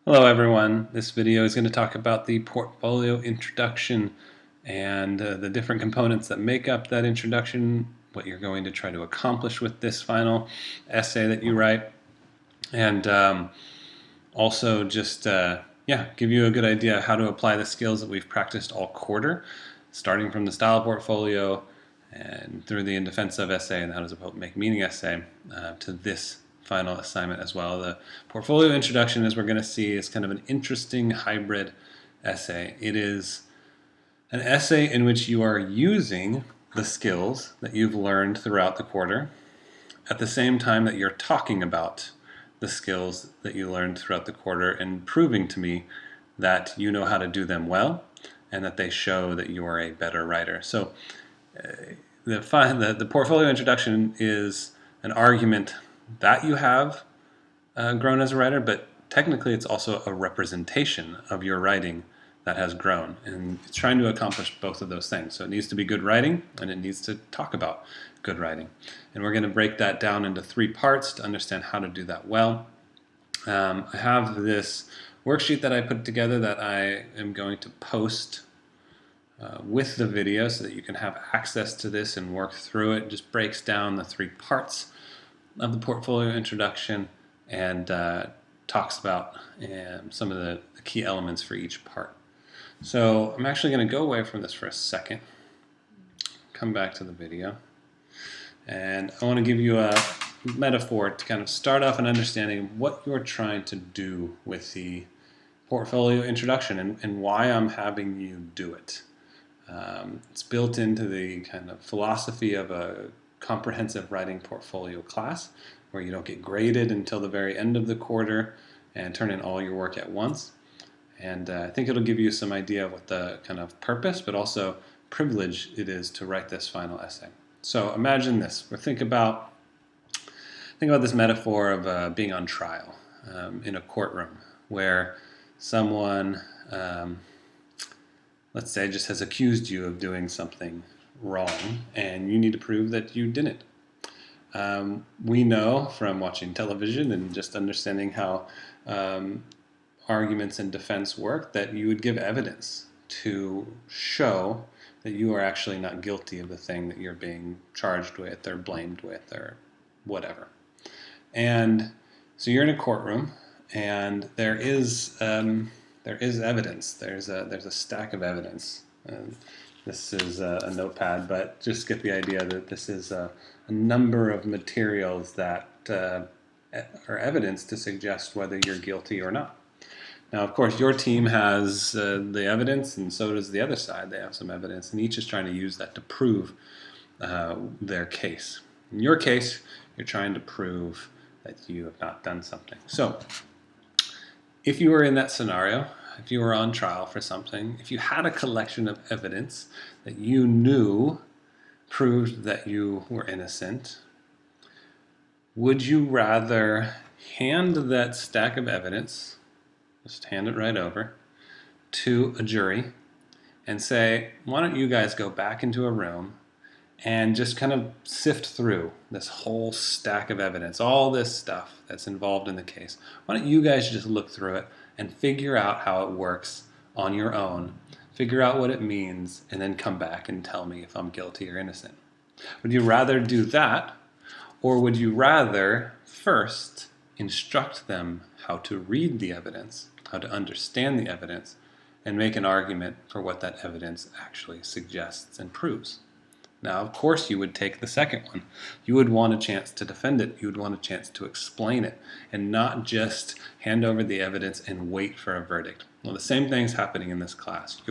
Hello everyone. This video is going to talk about the portfolio introduction and the different components that make up that introduction, what you're going to try to accomplish with this final essay that you write, and also just give you a good idea how to apply the skills that we've practiced all quarter, starting from the style portfolio and through the in defense of essay and how does it make meaning essay to this final assignment as well. The portfolio introduction, as we're going to see, is kind of an interesting hybrid essay. It is an essay in which you are using the skills that you've learned throughout the quarter at the same time that you're talking about the skills that you learned throughout the quarter and proving to me that you know how to do them well and that they show that you are a better writer. So the portfolio introduction is an argument that you have grown as a writer, but technically it's also a representation of your writing that has grown, and it's trying to accomplish both of those things. So it needs to be good writing and it needs to talk about good writing, and we're going to break that down into 3 parts to understand how to do that well. I have this worksheet that I put together that I am going to post with the video so that you can have access to this and work through it. It just breaks down the 3 parts of the portfolio introduction and talks about some of the key elements for each part. So I'm actually going to go away from this for a second, come back to the video, and I want to give you a metaphor to kind of start off an understanding of what you're trying to do with the portfolio introduction and why I'm having you do it. It's built into the kind of philosophy of a comprehensive writing portfolio class where you don't get graded until the very end of the quarter and turn in all your work at once. And I think it'll give you some idea of what the kind of purpose but also privilege it is to write this final essay. So imagine this, or think about this metaphor of being on trial in a courtroom where someone, let's say, just has accused you of doing something wrong and you need to prove that you didn't. We know from watching television and just understanding how arguments in defense work that you would give evidence to show that you are actually not guilty of the thing that you're being charged with or blamed with or whatever. And so you're in a courtroom and there is evidence. There's a stack of evidence. This is a notepad, but just get the idea that this is a number of materials that are evidence to suggest whether you're guilty or not. Now, of course, your team has the evidence, and so does the other side. They have some evidence, and each is trying to use that to prove their case. In your case, you're trying to prove that you have not done something. So, if you were in that scenario, if you were on trial for something, if you had a collection of evidence that you knew proved that you were innocent, would you rather hand that stack of evidence, just hand it right over, to a jury and say, why don't you guys go back into a room and just kind of sift through this whole stack of evidence, all this stuff that's involved in the case. Why don't you guys just look through it and figure out how it works on your own, figure out what it means, and then come back and tell me if I'm guilty or innocent. Would you rather do that, or would you rather first instruct them how to read the evidence, how to understand the evidence, and make an argument for what that evidence actually suggests and proves? Now, of course, you would take the second one. You would want a chance to defend it. You would want a chance to explain it and not just hand over the evidence and wait for a verdict. Well, the same thing's happening in this class.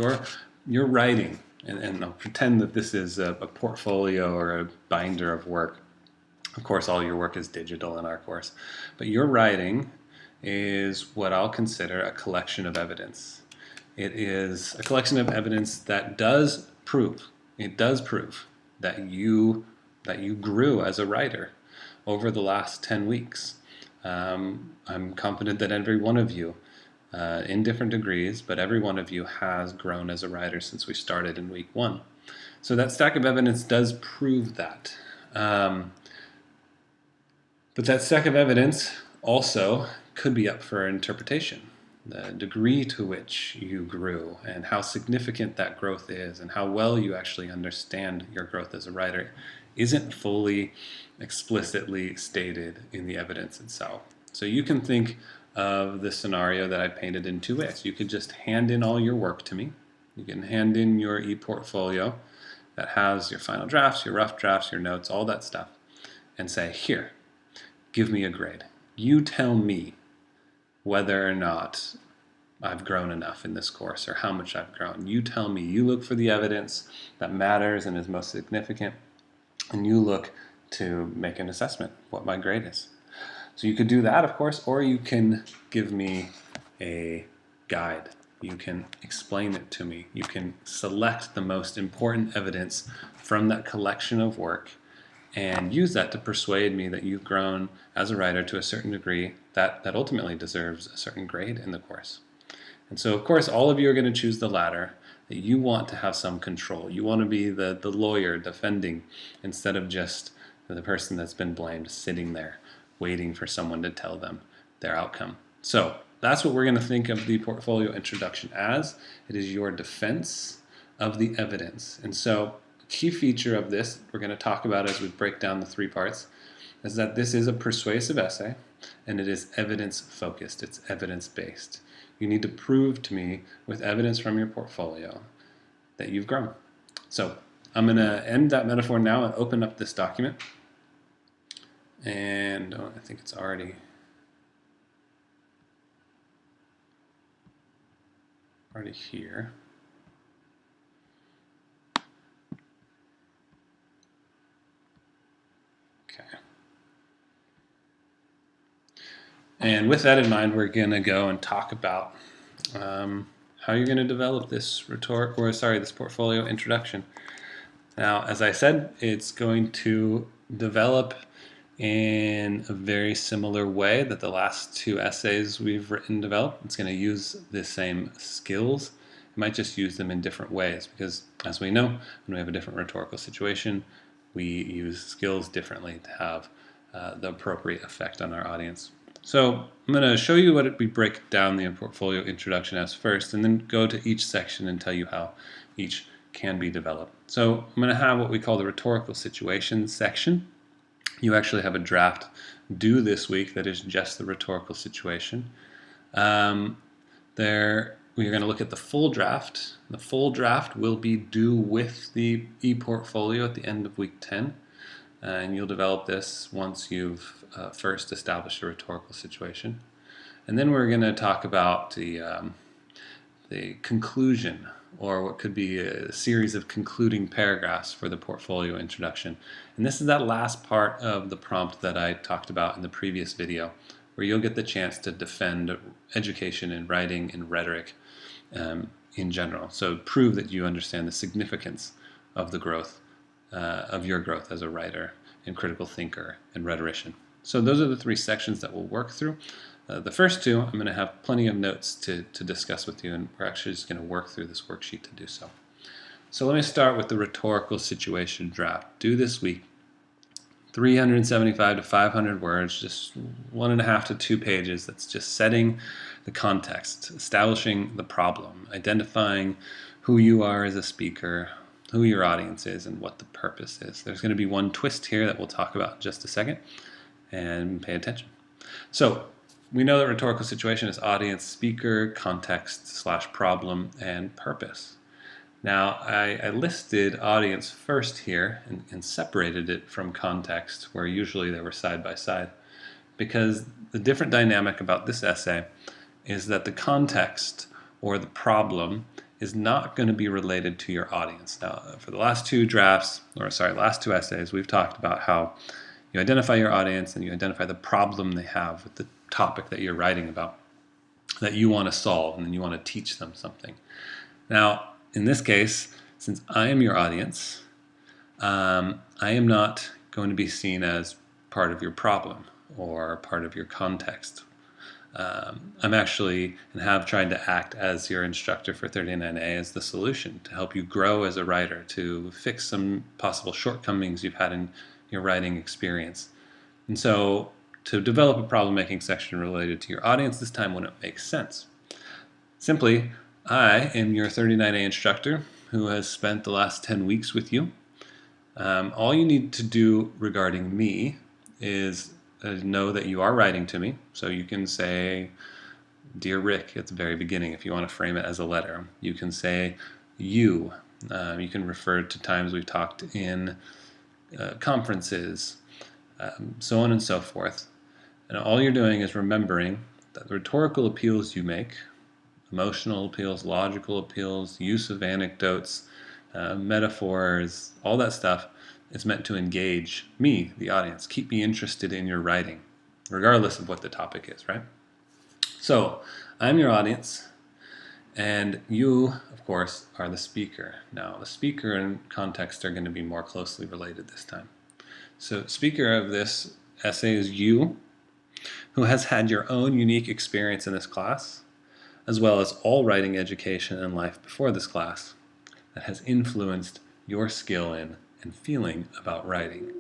You're writing, and I'll pretend that this is a portfolio or a binder of work. Of course, all your work is digital in our course. But your writing is what I'll consider a collection of evidence. It is a collection of evidence that does prove, that you grew as a writer over the last 10 weeks. I'm confident that every one of you, in different degrees, but every one of you has grown as a writer since we started in week 1. So that stack of evidence does prove that. But that stack of evidence also could be up for interpretation. the degree to which you grew and how significant that growth is and how well you actually understand your growth as a writer isn't fully explicitly stated in the evidence itself. So you can think of the scenario that I painted in two ways. You could just hand in all your work to me. You can hand in your e-portfolio that has your final drafts, your rough drafts, your notes, all that stuff, and say, here, give me a grade. You tell me whether or not I've grown enough in this course or how much I've grown. You tell me. You look for the evidence that matters and is most significant, and you look to make an assessment of what my grade is. So you could do that, of course, or you can give me a guide. You can explain it to me. You can select the most important evidence from that collection of work and use that to persuade me that you've grown as a writer to a certain degree that ultimately deserves a certain grade in the course. And so, of course, all of you are going to choose the latter, that you want to have some control. You want to be the lawyer defending instead of just the person that's been blamed sitting there waiting for someone to tell them their outcome. So that's what we're going to think of the portfolio introduction as. It is your defense of the evidence. And so a key feature of this we're going to talk about as we break down the three parts is that this is a persuasive essay and it is evidence focused. It's evidence based. You need to prove to me with evidence from your portfolio that you've grown. So I'm going to end that metaphor now and open up this document. And I think it's already here. Okay. And with that in mind, we're going to go and talk about how you're going to develop this this portfolio introduction. Now, as I said, it's going to develop in a very similar way that the last two essays we've written develop. It's going to use the same skills. It might just use them in different ways because, as we know, when we have a different rhetorical situation, we use skills differently to have the appropriate effect on our audience. So I'm going to show you what we break down the portfolio introduction as first, and then go to each section and tell you how each can be developed. So I'm going to have what we call the rhetorical situation section. You actually have a draft due this week that is just the rhetorical situation. We're going to look at the full draft. The full draft will be due with the e-portfolio at the end of week 10. And you'll develop this once you've first established a rhetorical situation. And then we're going to talk about the conclusion, or what could be a series of concluding paragraphs for the portfolio introduction. And this is that last part of the prompt that I talked about in the previous video, where you'll get the chance to defend education in writing and rhetoric in general. So prove that you understand the significance of the growth, of your growth as a writer and critical thinker and rhetorician. So those are the three sections that we'll work through. The first two, I'm going to have plenty of notes to discuss with you, and we're actually just going to work through this worksheet to do so. So let me start with the rhetorical situation draft. Due this week, 375 to 500 words, just 1.5 to 2 pages. That's just setting the context, establishing the problem, identifying who you are as a speaker, who your audience is, and what the purpose is. There's going to be one twist here that we'll talk about in just a second, and pay attention. So we know that rhetorical situation is audience, speaker, context / problem, and purpose. Now, I listed audience first here and separated it from context, where usually they were side by side, because the different dynamic about this essay is that the context or the problem is not going to be related to your audience. Now, for the last two essays, we've talked about how you identify your audience and you identify the problem they have with the topic that you're writing about, that you want to solve, and then you want to teach them something. Now, in this case, since I am your audience, I am not going to be seen as part of your problem or part of your context. I'm actually, and have tried to act as your instructor for 39A as the solution to help you grow as a writer, to fix some possible shortcomings you've had in your writing experience. And so to develop a problem-making section related to your audience this time wouldn't make sense. Simply, I am your 39A instructor who has spent the last 10 weeks with you. All you need to do regarding me is know that you are writing to me. So you can say, Dear Rick, at the very beginning, if you want to frame it as a letter. You can say, you. You can refer to times we've talked in conferences, so on and so forth. And all you're doing is remembering that the rhetorical appeals you make, emotional appeals, logical appeals, use of anecdotes, metaphors, all that stuff is meant to engage me, the audience, keep me interested in your writing, regardless of what the topic is, right? So, I'm your audience, and you, of course, are the speaker. Now, the speaker and context are going to be more closely related this time. So, speaker of this essay is you, who has had your own unique experience in this class, as well as all writing education and life before this class that has influenced your skill in and feeling about writing.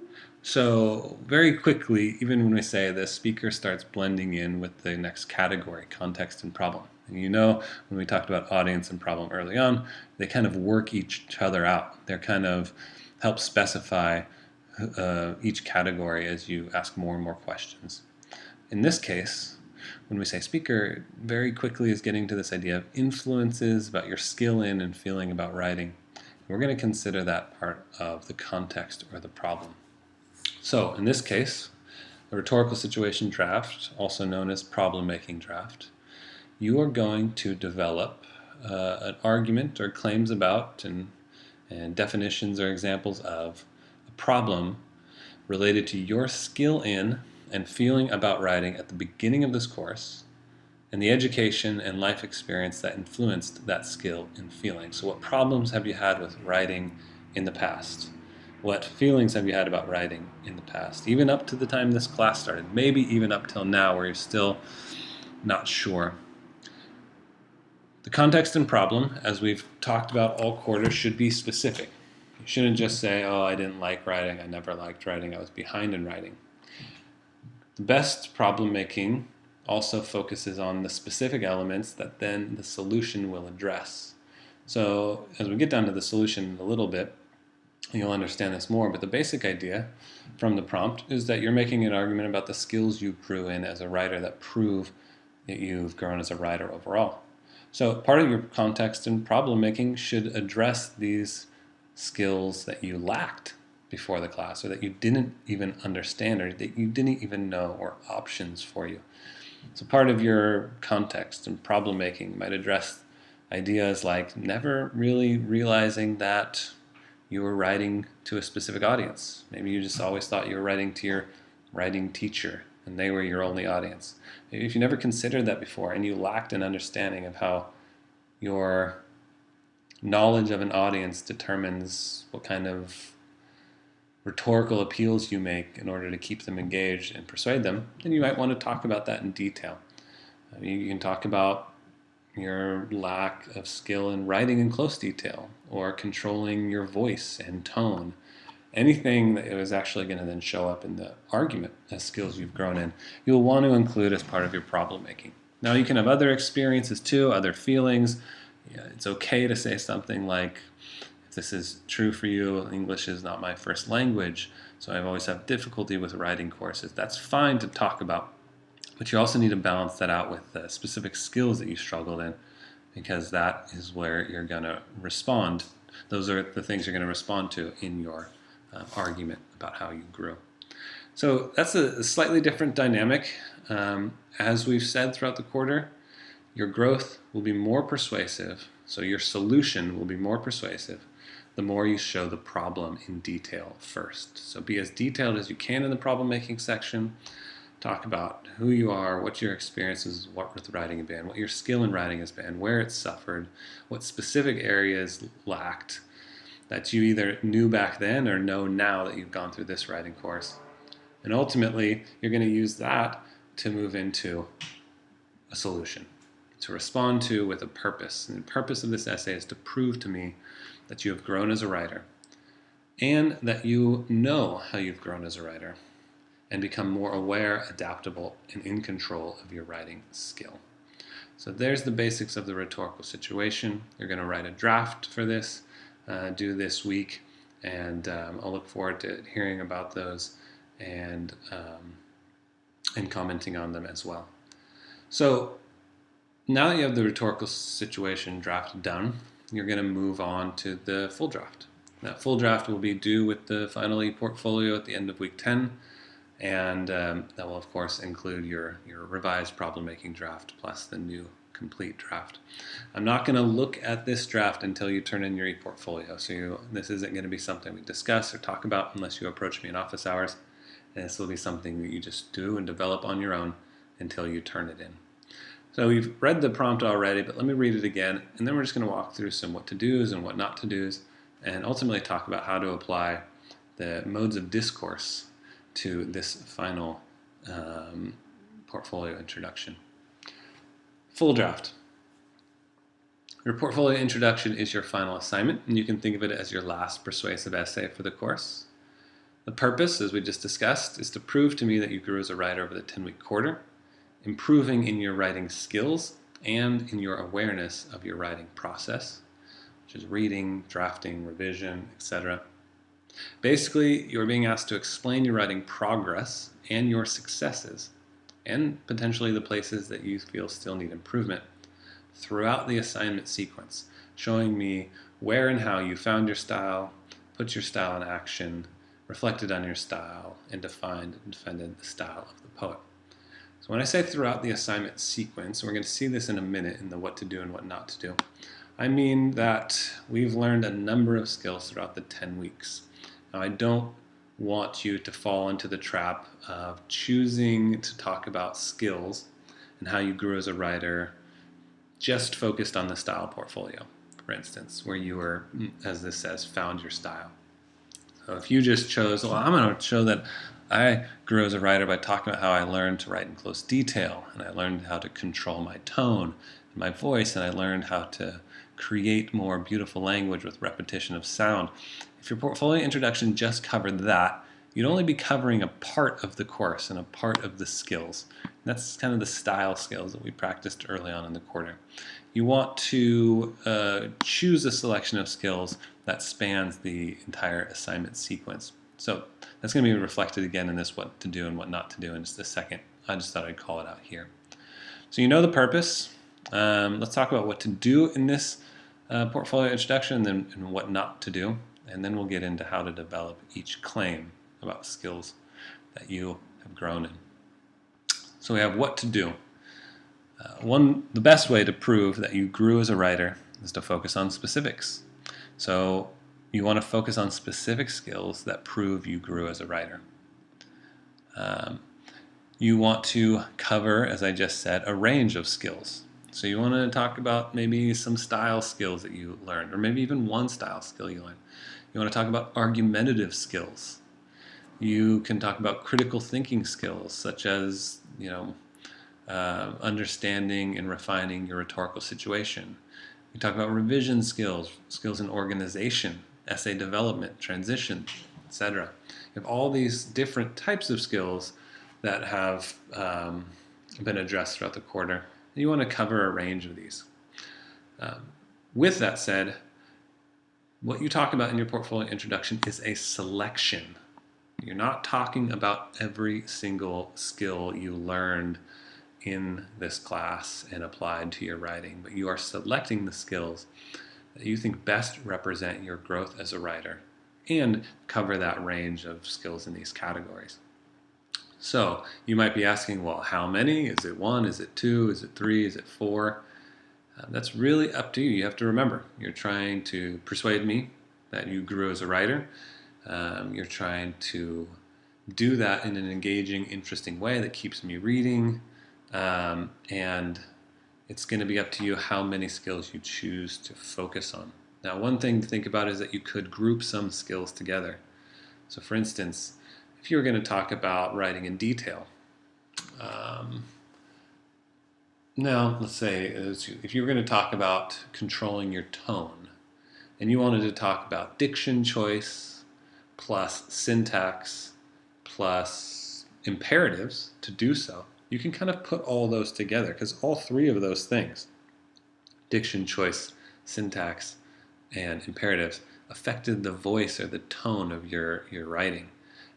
So very quickly, even when we say this, speaker starts blending in with the next category, context and problem. And you know, when we talked about audience and problem early on, they kind of work each other out. They're kind of help specify each category as you ask more and more questions. In this case, when we say speaker, very quickly is getting to this idea of influences about your skill in and feeling about writing. We're going to consider that part of the context or the problem. So in this case, the rhetorical situation draft, also known as problem-making draft, you are going to develop an argument or claims about and definitions or examples of a problem related to your skill in and feeling about writing at the beginning of this course, and the education and life experience that influenced that skill and feeling. So what problems have you had with writing in the past? What feelings have you had about writing in the past? Even up to the time this class started, maybe even up till now where you're still not sure. The context and problem, as we've talked about all quarters, should be specific. You shouldn't just say, oh, I didn't like writing, I never liked writing, I was behind in writing. The best problem making also focuses on the specific elements that then the solution will address. So as we get down to the solution in a little bit, you'll understand this more, but the basic idea from the prompt is that you're making an argument about the skills you grew in as a writer that prove that you've grown as a writer overall. So part of your context and problem making should address these skills that you lacked before the class, or that you didn't even understand, or that you didn't even know, or options for you. So part of your context and problem making might address ideas like never really realizing that you were writing to a specific audience. Maybe you just always thought you were writing to your writing teacher and they were your only audience. Maybe if you never considered that before and you lacked an understanding of how your knowledge of an audience determines what kind of rhetorical appeals you make in order to keep them engaged and persuade them, then you might want to talk about that in detail. You can talk about your lack of skill in writing in close detail, or controlling your voice and tone. Anything that is actually going to then show up in the argument as skills you've grown in, you'll want to include as part of your problem making. Now you can have other experiences too, other feelings. It's okay to say something like, if this is true for you, English is not my first language, so I've always had difficulty with writing courses. That's fine to talk about, but you also need to balance that out with the specific skills that you struggled in, because that is where you're going to respond. Those are the things you're going to respond to in your argument about how you grew. So that's a slightly different dynamic. As we've said throughout the quarter, your growth will be more persuasive, so your solution will be more persuasive the more you show the problem in detail first. So be as detailed as you can in the problem-making section. Talk about who you are, what your experiences, what with writing have been, what your skill in writing has been, where it's suffered, what specific areas lacked that you either knew back then or know now that you've gone through this writing course. And ultimately, you're going to use that to move into a solution, to respond to with a purpose. And the purpose of this essay is to prove to me that you have grown as a writer, and that you know how you've grown as a writer, and become more aware, adaptable, and in control of your writing skill. So there's the basics of the rhetorical situation. You're going to write a draft for this, due this week, and I'll look forward to hearing about those and commenting on them as well. So now that you have the rhetorical situation draft done, you're going to move on to the full draft. That full draft will be due with the final e-portfolio at the end of week 10, and that will of course include your revised problem-making draft plus the new complete draft. I'm not going to look at this draft until you turn in your e-portfolio, so this isn't going to be something we discuss or talk about unless you approach me in office hours, and this will be something that you just do and develop on your own until you turn it in. So we've read the prompt already, but let me read it again, and then we're just going to walk through some what to do's and what not to do's, and ultimately talk about how to apply the modes of discourse to this final portfolio introduction. Full draft. Your portfolio introduction is your final assignment, and you can think of it as your last persuasive essay for the course. The purpose, as we just discussed, is to prove to me that you grew as a writer over the 10-week quarter, improving in your writing skills and in your awareness of your writing process, which is reading, drafting, revision, etc. Basically, you're being asked to explain your writing progress and your successes, and potentially the places that you feel still need improvement throughout the assignment sequence, showing me where and how you found your style, put your style in action, reflected on your style, and defined and defended the style of the poet. So when I say throughout the assignment sequence, we're going to see this in a minute in the what to do and what not to do, I mean that we've learned a number of skills throughout the 10 weeks. Now, I don't want you to fall into the trap of choosing to talk about skills and how you grew as a writer just focused on the style portfolio, for instance, where you were, as this says, found your style. So if you just chose, well, I'm going to show that I grew as a writer by talking about how I learned to write in close detail, and I learned how to control my tone and my voice, and I learned how to create more beautiful language with repetition of sound. If your portfolio introduction just covered that, you'd only be covering a part of the course and a part of the skills. And that's kind of the style skills that we practiced early on in the quarter. You want to choose a selection of skills that spans the entire assignment sequence. So that's going to be reflected again in this what to do and what not to do in just a second. I just thought I'd call it out here. So you know the purpose. Let's talk about what to do in this portfolio introduction and what not to do. And then we'll get into how to develop each claim about skills that you have grown in. So we have what to do. The best way to prove that you grew as a writer is to focus on specifics. So you want to focus on specific skills that prove you grew as a writer. You want to cover, as I just said, a range of skills. So you want to talk about maybe some style skills that you learned, or maybe even one style skill you learned. You want to talk about argumentative skills. You can talk about critical thinking skills, such as, understanding and refining your rhetorical situation. You talk about revision skills, skills in organization, essay development, transition, etc. You have all these different types of skills that have been addressed throughout the quarter. You want to cover a range of these. With that said, what you talk about in your portfolio introduction is a selection. You're not talking about every single skill you learned in this class and applied to your writing, but you are selecting the skills that you think best represent your growth as a writer and cover that range of skills in these categories. So you might be asking, well, how many? Is it 1? Is it 2? Is it 3? Is it 4? That's really up to you. You have to remember, you're trying to persuade me that you grew as a writer. You're trying to do that in an engaging, interesting way that keeps me reading. And it's going to be up to you how many skills you choose to focus on. Now, one thing to think about is that you could group some skills together. So for instance, if you were going to talk about writing in detail, now let's say if you were going to talk about controlling your tone, and you wanted to talk about diction choice plus syntax plus imperatives to do so, you can kind of put all those together because all three of those things, diction, choice, syntax, and imperatives, affected the voice or the tone of your writing.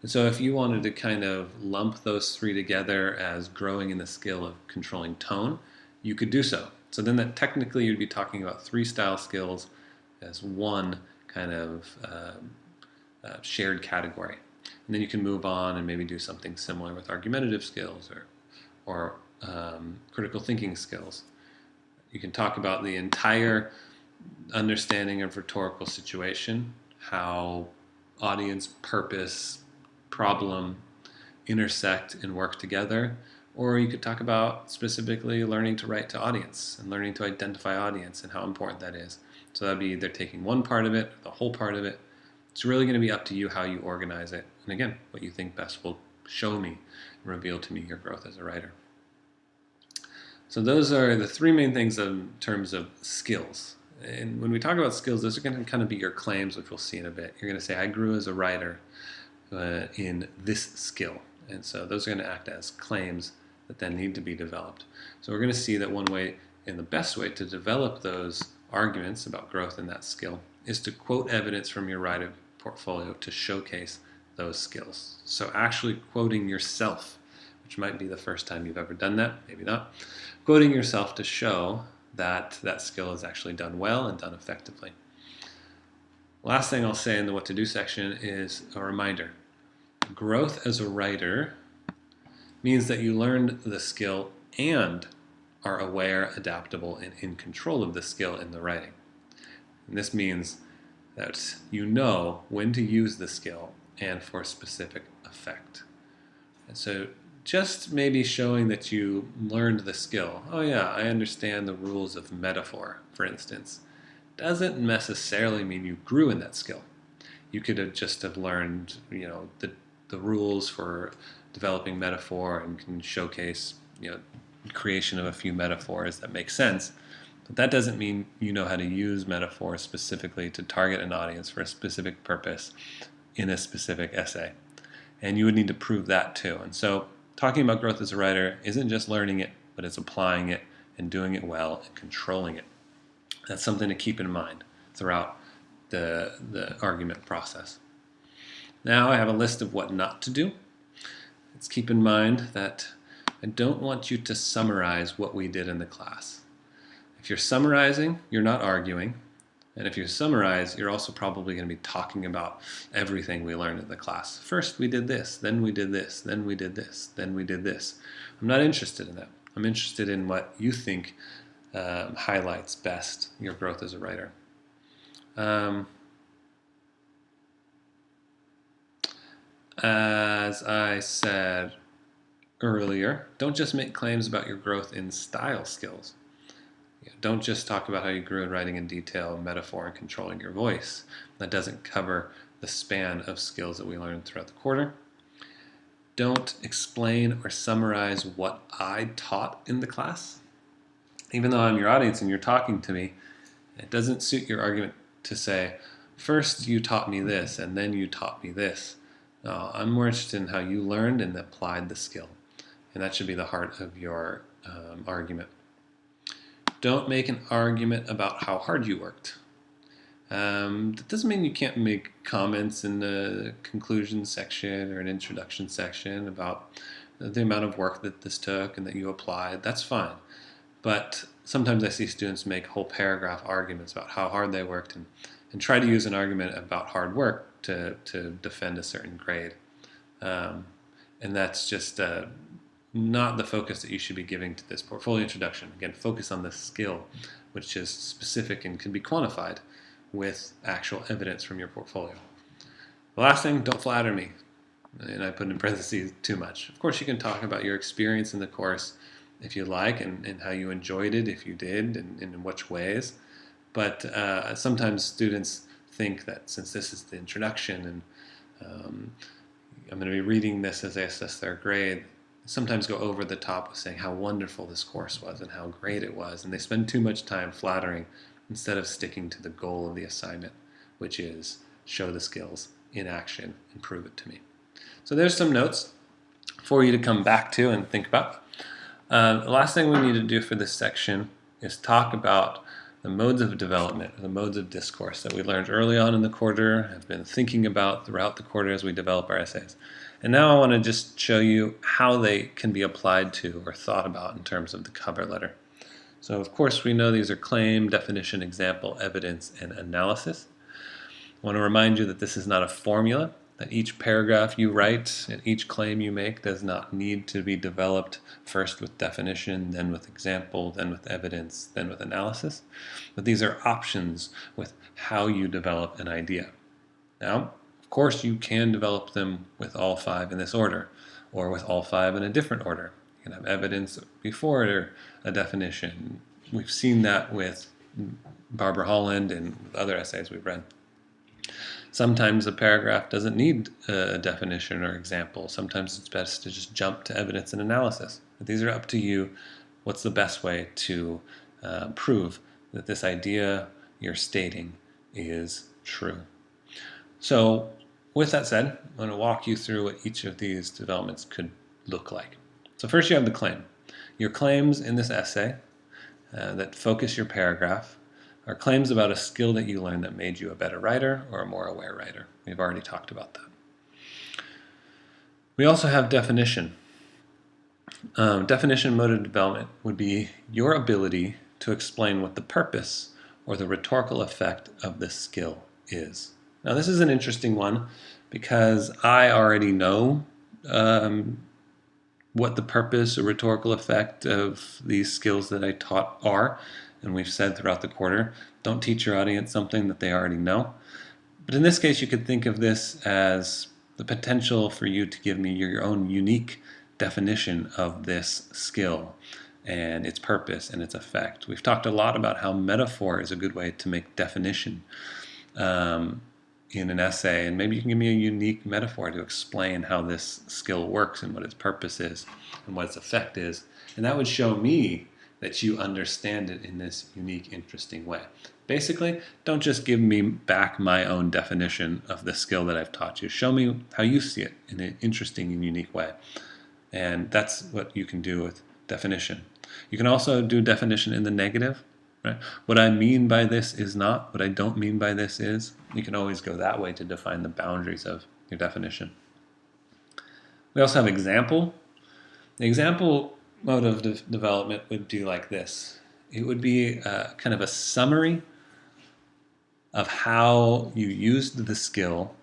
And so if you wanted to kind of lump those three together as growing in the skill of controlling tone, you could do so. So then that technically you'd be talking about three style skills as one kind of shared category. And then you can move on and maybe do something similar with argumentative skills or critical thinking skills. You can talk about the entire understanding of rhetorical situation, how audience, purpose, problem intersect and work together. Or you could talk about specifically learning to write to audience and learning to identify audience and how important that is. So that'd be either taking one part of it or the whole part of it. It's really going to be up to you how you organize it. And again, what you think best will show me and reveal to me your growth as a writer. So those are the three main things in terms of skills. And when we talk about skills, those are going to kind of be your claims, which we'll see in a bit. You're going to say, I grew as a writer in this skill. And so those are going to act as claims that then need to be developed. So we're going to see that one way and the best way to develop those arguments about growth in that skill is to quote evidence from your writing portfolio to showcase those skills. So actually quoting yourself, which might be the first time you've ever done that, maybe not. Quoting yourself to show that that skill is actually done well and done effectively. Last thing I'll say in the what to do section is a reminder. Growth as a writer means that you learned the skill and are aware, adaptable, and in control of the skill in the writing. And this means that you know when to use the skill and for a specific effect. And so just maybe showing that you learned the skill. Oh yeah, I understand the rules of metaphor, for instance, doesn't necessarily mean you grew in that skill. You could have just have learned, the rules for developing metaphor and can showcase, creation of a few metaphors that make sense. But that doesn't mean you know how to use metaphors specifically to target an audience for a specific purpose in a specific essay. And you would need to prove that too. And so talking about growth as a writer isn't just learning it, but it's applying it and doing it well and controlling it. That's something to keep in mind throughout the argument process. Now I have a list of what not to do. Let's keep in mind that I don't want you to summarize what we did in the class. If you're summarizing, you're not arguing. And if you summarize, you're also probably going to be talking about everything we learned in the class. First we did this, then we did this, then we did this, then we did this. I'm not interested in that. I'm interested in what you think highlights best your growth as a writer. As I said earlier, don't just make claims about your growth in style skills. Don't just talk about how you grew in writing in detail, metaphor, and controlling your voice. That doesn't cover the span of skills that we learned throughout the quarter. Don't explain or summarize what I taught in the class. Even though I'm your audience and you're talking to me, it doesn't suit your argument to say, first you taught me this and then you taught me this. No, I'm more interested in how you learned and applied the skill. And that should be the heart of your argument. Don't make an argument about how hard you worked. That doesn't mean you can't make comments in the conclusion section or an introduction section about the amount of work that this took and that you applied. That's fine. But sometimes I see students make whole paragraph arguments about how hard they worked and try to use an argument about hard work to defend a certain grade. And that's just not the focus that you should be giving to this portfolio introduction. Again, focus on the skill, which is specific and can be quantified with actual evidence from your portfolio. The last thing, don't flatter me. And I put in parentheses too much. Of course, you can talk about your experience in the course if you like and how you enjoyed it, if you did, and in which ways. But sometimes students think that since this is the introduction and I'm going to be reading this as they assess their grade, sometimes go over the top of saying how wonderful this course was and how great it was, and they spend too much time flattering instead of sticking to the goal of the assignment, which is show the skills in action and prove it to me. So there's some notes for you to come back to and think about. The last thing we need to do for this section is talk about the modes of development, the modes of discourse that we learned early on in the quarter, have been thinking about throughout the quarter as we develop our essays. And now I want to just show you how they can be applied to or thought about in terms of the cover letter. So of course we know these are claim, definition, example, evidence, and analysis. I want to remind you that this is not a formula, that each paragraph you write and each claim you make does not need to be developed first with definition, then with example, then with evidence, then with analysis. But these are options with how you develop an idea. Now, of course, you can develop them with all 5 in this order, or with all 5 in a different order. You can have evidence before it or a definition. We've seen that with Barbara Holland and with other essays we've read. Sometimes a paragraph doesn't need a definition or example. Sometimes it's best to just jump to evidence and analysis. But these are up to you. What's the best way to prove that this idea you're stating is true? So with that said, I'm going to walk you through what each of these developments could look like. So first you have the claim. Your claims in this essay that focus your paragraph are claims about a skill that you learned that made you a better writer or a more aware writer. We've already talked about that. We also have definition. Definition mode of development would be your ability to explain what the purpose or the rhetorical effect of this skill is. Now this is an interesting one because I already know what the purpose or rhetorical effect of these skills that I taught are. And we've said throughout the quarter, don't teach your audience something that they already know. But in this case, you could think of this as the potential for you to give me your own unique definition of this skill and its purpose and its effect. We've talked a lot about how metaphor is a good way to make definition in an essay, and maybe you can give me a unique metaphor to explain how this skill works and what its purpose is and what its effect is. And that would show me that you understand it in this unique, interesting way. Basically, don't just give me back my own definition of the skill that I've taught you. Show me how you see it in an interesting and unique way. And that's what you can do with definition. You can also do definition in the negative. Right? What I mean by this is not, what I don't mean by this is. You can always go that way to define the boundaries of your definition. We also have example. The example mode of development would do like this. It would be kind of a summary of how you used the skill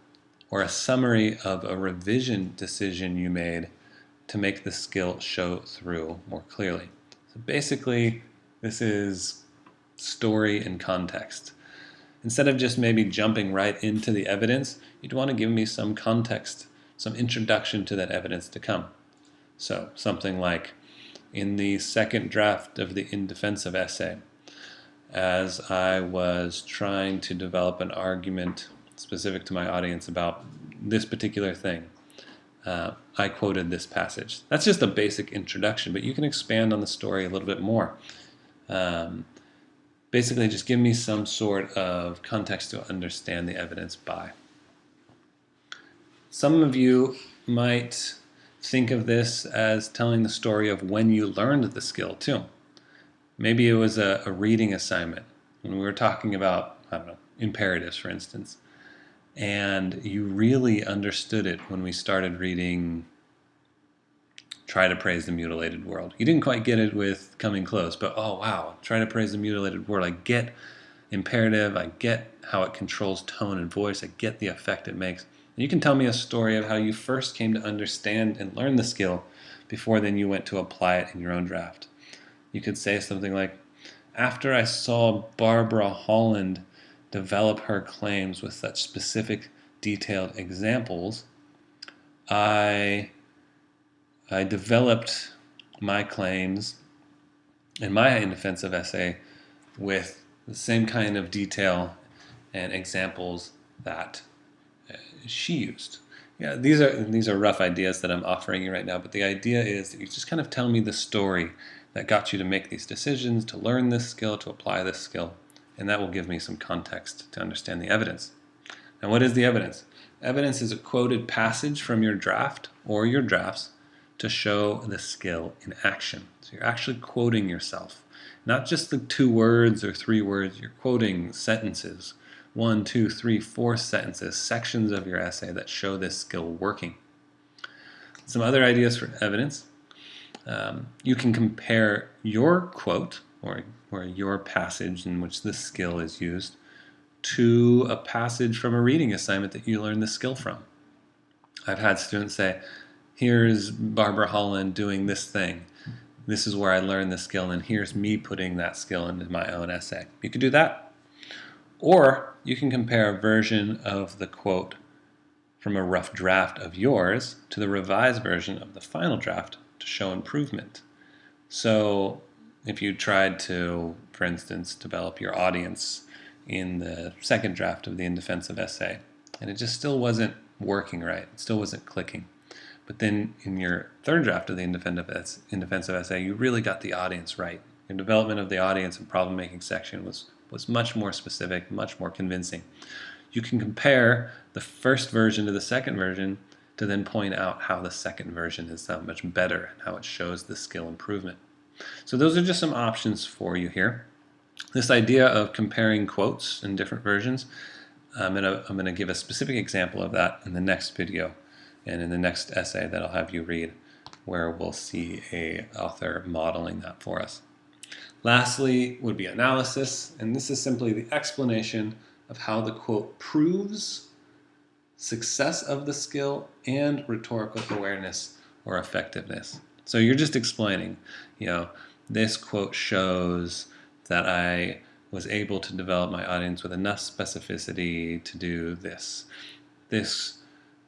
or a summary of a revision decision you made to make the skill show through more clearly. So basically, this is story and context. Instead of just maybe jumping right into the evidence, you'd want to give me some context, some introduction to that evidence to come. So something like, in the second draft of the In Defensive essay, as I was trying to develop an argument specific to my audience about this particular thing, I quoted this passage. That's just a basic introduction, but you can expand on the story a little bit more. Basically, just give me some sort of context to understand the evidence by. Some of you might think of this as telling the story of when you learned the skill too. Maybe it was a reading assignment when we were talking about, I don't know, imperatives, for instance, and you really understood it when we started reading Try to Praise the Mutilated World. You didn't quite get it with Coming Close, but oh wow, Try to Praise the Mutilated World. I get imperative, I get how it controls tone and voice, I get the effect it makes. You can tell me a story of how you first came to understand and learn the skill before then you went to apply it in your own draft. You could say something like, after I saw Barbara Holland develop her claims with such specific, detailed examples, I developed my claims in my In Defensive essay with the same kind of detail and examples that she used. Yeah, these are rough ideas that I'm offering you right now, but the idea is that you just kind of tell me the story that got you to make these decisions, to learn this skill, to apply this skill, and that will give me some context to understand the evidence. Now, what is the evidence? Evidence is a quoted passage from your draft or your drafts to show the skill in action. So you're actually quoting yourself. Not just the 2 words or 3 words, you're quoting sentences. 1, 2, 3, 4 sentences, sections of your essay that show this skill working. Some other ideas for evidence. You can compare your quote or your passage in which this skill is used to a passage from a reading assignment that you learned the skill from. I've had students say, here's Barbara Holland doing this thing. This is where I learned the skill, and here's me putting that skill into my own essay. You could do that. Or you can compare a version of the quote from a rough draft of yours to the revised version of the final draft to show improvement. So if you tried to, for instance, develop your audience in the second draft of the In Defense of Essay, and it just still wasn't working right, it still wasn't clicking. But then in your third draft of the In Defense of Essay, you really got the audience right. Your development of the audience and problem-making section was much more specific, much more convincing. You can compare the first version to the second version to then point out how the second version is that much better and how it shows the skill improvement. So those are just some options for you here. This idea of comparing quotes in different versions, I'm going to give a specific example of that in the next video and in the next essay that I'll have you read, where we'll see an author modeling that for us. Lastly would be analysis, and this is simply the explanation of how the quote proves success of the skill and rhetorical awareness or effectiveness. So you're just explaining, this quote shows that I was able to develop my audience with enough specificity to do this. This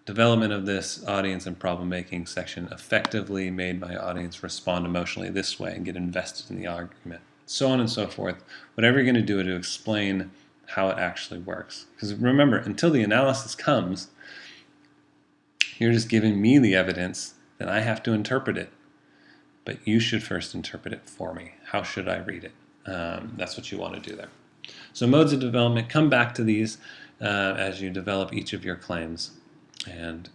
development of this audience and problem-making section effectively made my audience respond emotionally this way and get invested in the argument, so on and so forth. Whatever you're going to do to explain how it actually works. Because remember, until the analysis comes, you're just giving me the evidence, then I have to interpret it. But you should first interpret it for me. How should I read it? That's what you want to do there. So modes of development, come back to these as you develop each of your claims. And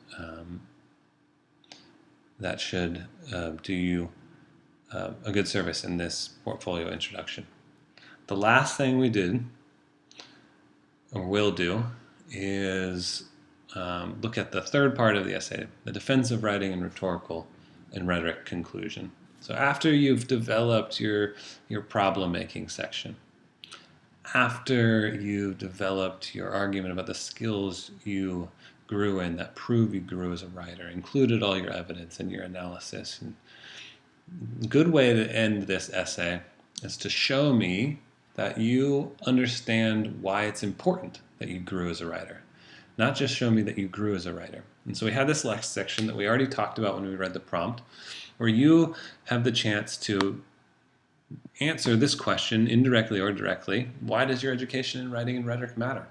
that should do you a good service in this portfolio introduction. The last thing we did, or will do, is look at the third part of the essay, the defensive writing and rhetorical and rhetoric conclusion. So after you've developed your problem-making section, after you've developed your argument about the skills you grew in that prove you grew as a writer, included all your evidence and your analysis. And a good way to end this essay is to show me that you understand why it's important that you grew as a writer, not just show me that you grew as a writer. And so we had this last section that we already talked about when we read the prompt, where you have the chance to answer this question indirectly or directly. Why does your education in writing and rhetoric matter?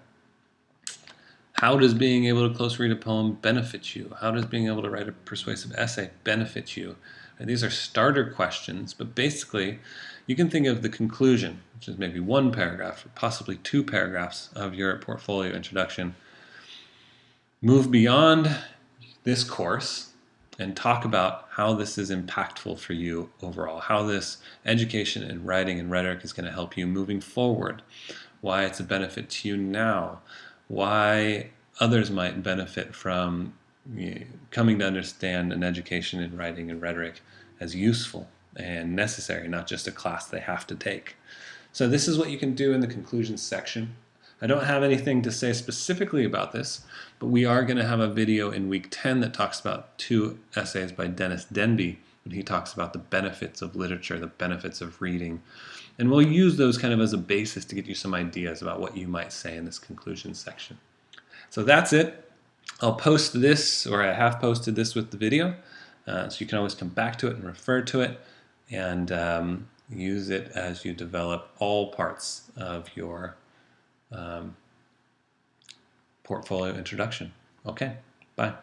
How does being able to close read a poem benefit you? How does being able to write a persuasive essay benefit you? And these are starter questions, but basically you can think of the conclusion, which is maybe 1 paragraph or possibly 2 paragraphs of your portfolio introduction. Move beyond this course and talk about how this is impactful for you overall, how this education in writing and rhetoric is going to help you moving forward, why it's a benefit to you now, why others might benefit from coming to understand an education in writing and rhetoric as useful and necessary, not just a class they have to take. So this is what you can do in the conclusions section. I don't have anything to say specifically about this, but we are going to have a video in week 10 that talks about 2 essays by Dennis Denby, when he talks about the benefits of literature, the benefits of reading. And we'll use those kind of as a basis to get you some ideas about what you might say in this conclusion section. So that's it. I'll post this, or I have posted this with the video, so you can always come back to it and refer to it and use it as you develop all parts of your portfolio introduction. Okay, bye.